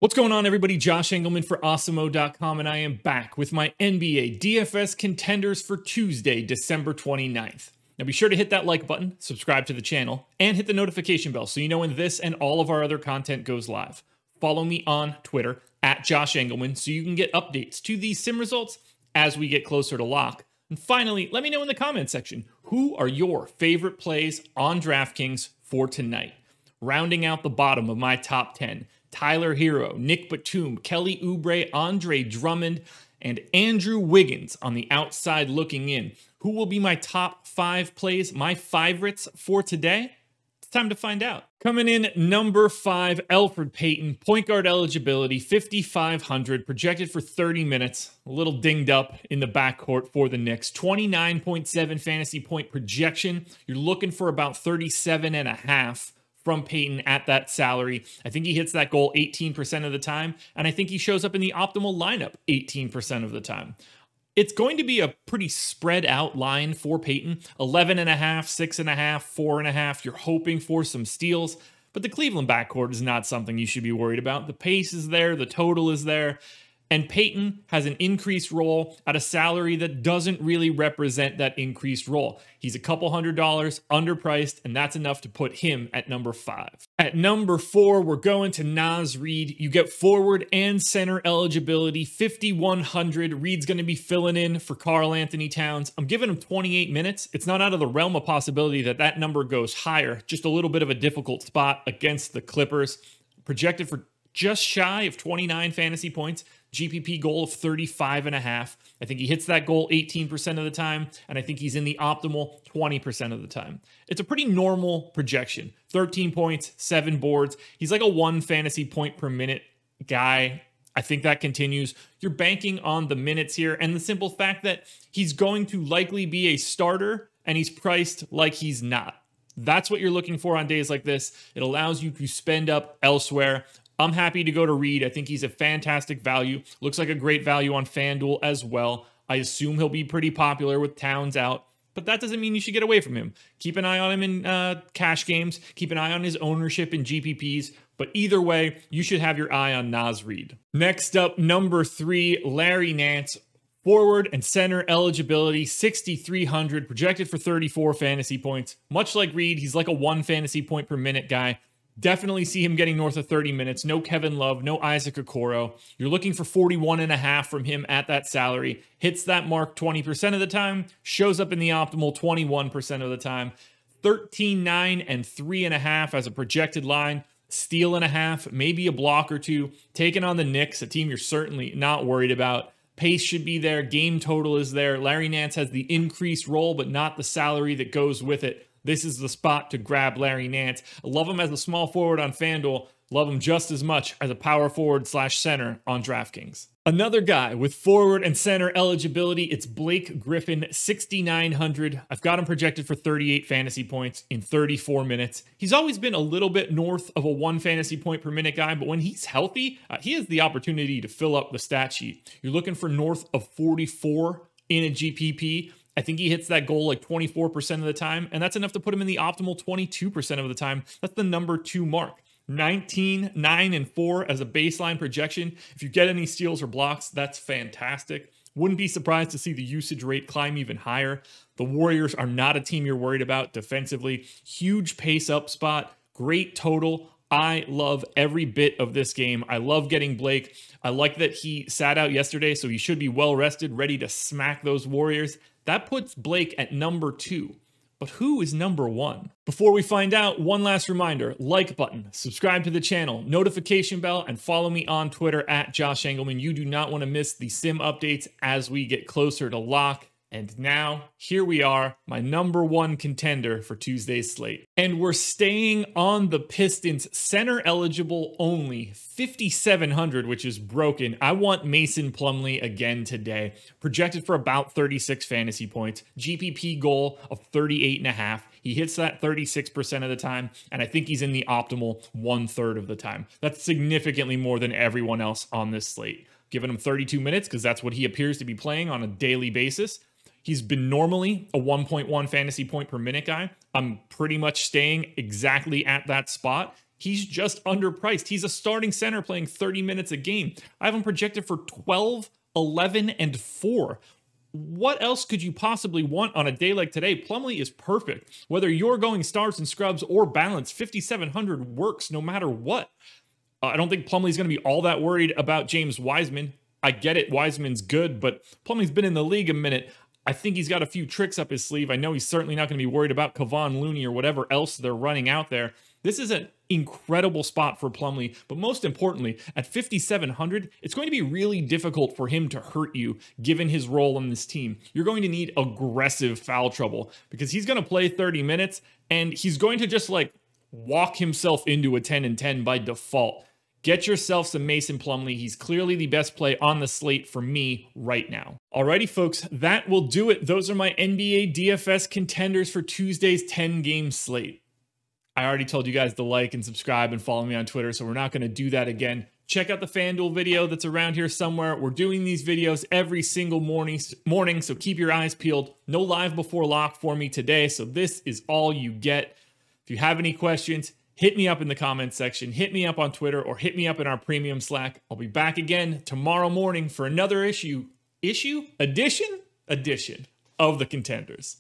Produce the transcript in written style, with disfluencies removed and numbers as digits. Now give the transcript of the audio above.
What's going on, everybody? Josh Engleman for Awesemo.com, and I am back with my NBA DFS contenders for Tuesday, December 29th. Now be sure to hit that like button, subscribe to the channel, and hit the notification bell so you know when this and all of our other content goes live. Follow me on Twitter at Josh Engleman so you can get updates to these sim results as we get closer to lock. And finally, let me know in the comment section, who are your favorite plays on DraftKings for tonight? Rounding out the bottom of my top 10, Tyler Hero, Nick Batum, Kelly Oubre, Andre Drummond, and Andrew Wiggins on the outside looking in. Who will be my top 5 plays, my favorites for today? It's time to find out. Coming in number 5, ELFRID PAYTON, point guard eligibility, 5,500, projected for 30 minutes. A little dinged up in the backcourt for the Knicks. 29.7 fantasy point projection. You're looking for about 37.5 from Payton at that salary. I think he hits that goal 18% of the time, and I think he shows up in the optimal lineup 18% of the time. It's going to be a pretty spread out line for Payton. 11.5, 6.5, 4.5. You're hoping for some steals, but the Cleveland backcourt is not something you should be worried about. The pace is there, the total is there, and Payton has an increased role at a salary that doesn't really represent that increased role. He's a couple $100 underpriced, and that's enough to put him at number 5. At number 4, we're going to REID. You get forward and center eligibility, 5,100. Reid's going to be filling in for Karl Anthony Towns. I'm giving him 28 minutes. It's not out of the realm of possibility that that number goes higher. Just a little bit of a difficult spot against the Clippers. Projected for just shy of 29 fantasy points. GPP goal of 35.5. I think he hits that goal 18% of the time, and I think he's in the optimal 20% of the time. It's a pretty normal projection. 13 points, 7 boards. He's like a 1 fantasy point per minute guy. I think that continues. You're banking on the minutes here and the simple fact that he's going to likely be a starter, and he's priced like he's not. That's what you're looking for on days like this. It allows you to spend up elsewhere. I'm happy to go to REID. I think he's a fantastic value. Looks like a great value on FanDuel as well. I assume he'll be pretty popular with Towns out, but that doesn't mean you should get away from him. Keep an eye on him in cash games. Keep an eye on his ownership in GPPs. But either way, you should have your eye on REID. Next up, number 3, Larry Nance. Forward and center eligibility, 6,300, projected for 34 fantasy points. Much like REID, he's like a 1 fantasy point per minute guy. Definitely see him getting north of 30 minutes. No Kevin Love, no Isaac Okoro. You're looking for 41.5 from him at that salary. Hits that mark 20% of the time. Shows up in the optimal 21% of the time. 13.9 and 3.5 as a projected line. Steal and a half, maybe a block or two. Taking on the Knicks, a team you're certainly not worried about. Pace should be there. Game total is there. Larry Nance has the increased role, but not the salary that goes with it. This is the spot to grab Larry Nance. I love him as a small forward on FanDuel. Love him just as much as a power forward / center on DraftKings. Another guy with forward and center eligibility, it's Blake Griffin, 6,900. I've got him projected for 38 fantasy points in 34 minutes. He's always been a little bit north of a 1 fantasy point per minute guy, but when he's healthy, he has the opportunity to fill up the stat sheet. You're looking for north of 44 in a GPP. I think he hits that goal like 24% of the time, and that's enough to put him in the optimal 22% of the time. That's the number 2 mark. 19, 9, and 4 as a baseline projection. If you get any steals or blocks, that's fantastic. Wouldn't be surprised to see the usage rate climb even higher. The Warriors are not a team you're worried about defensively. Huge pace up spot, great total. I love every bit of this game. I love getting Blake. I like that he sat out yesterday, so he should be well rested, ready to smack those Warriors. That puts Blake at number 2. But who is number 1? Before we find out, one last reminder, like button, subscribe to the channel, notification bell, and follow me on Twitter at Josh Engleman. You do not want to miss the sim updates as we get closer to lock. And now, here we are, my number 1 contender for Tuesday's slate. And we're staying on the Pistons, center eligible only, 5,700, which is broken. I want Mason Plumlee again today. Projected for about 36 fantasy points. GPP goal of 38.5. He hits that 36% of the time, and I think he's in the optimal 1/3 of the time. That's significantly more than everyone else on this slate. Giving him 32 minutes because that's what he appears to be playing on a daily basis. He's been normally a 1.1 fantasy point per minute guy. I'm pretty much staying exactly at that spot. he's just underpriced. He's a starting center playing 30 minutes a game. I have him projected for 12, 11, and 4. What else could you possibly want on a day like today? Plumlee is perfect. Whether you're going stars and scrubs or balance, 5,700 works no matter what. I don't think Plumlee's going to be all that worried about James Wiseman. I get it, Wiseman's good, but Plumlee's been in the league a minute. I think he's got a few tricks up his sleeve. I know he's certainly not going to be worried about Kevon Looney or whatever else they're running out there. This is an incredible spot for Plumlee, but most importantly, at 5,700, it's going to be really difficult for him to hurt you given his role on this team. You're going to need aggressive foul trouble because he's going to play 30 minutes and he's going to just like walk himself into a 10 and 10 by default. Get yourself some Mason Plumlee. He's clearly the best play on the slate for me right now. Alrighty, folks, that will do it. Those are my NBA DFS contenders for Tuesday's 10-game slate. I already told you guys to like and subscribe and follow me on Twitter, so we're not going to do that again. Check out the FanDuel video that's around here somewhere. We're doing these videos every single morning, so keep your eyes peeled. No live before lock for me today, so this is all you get. If you have any questions, hit me up in the comments section, hit me up on Twitter, or hit me up in our premium Slack. I'll be back again tomorrow morning for another edition of the Contenders.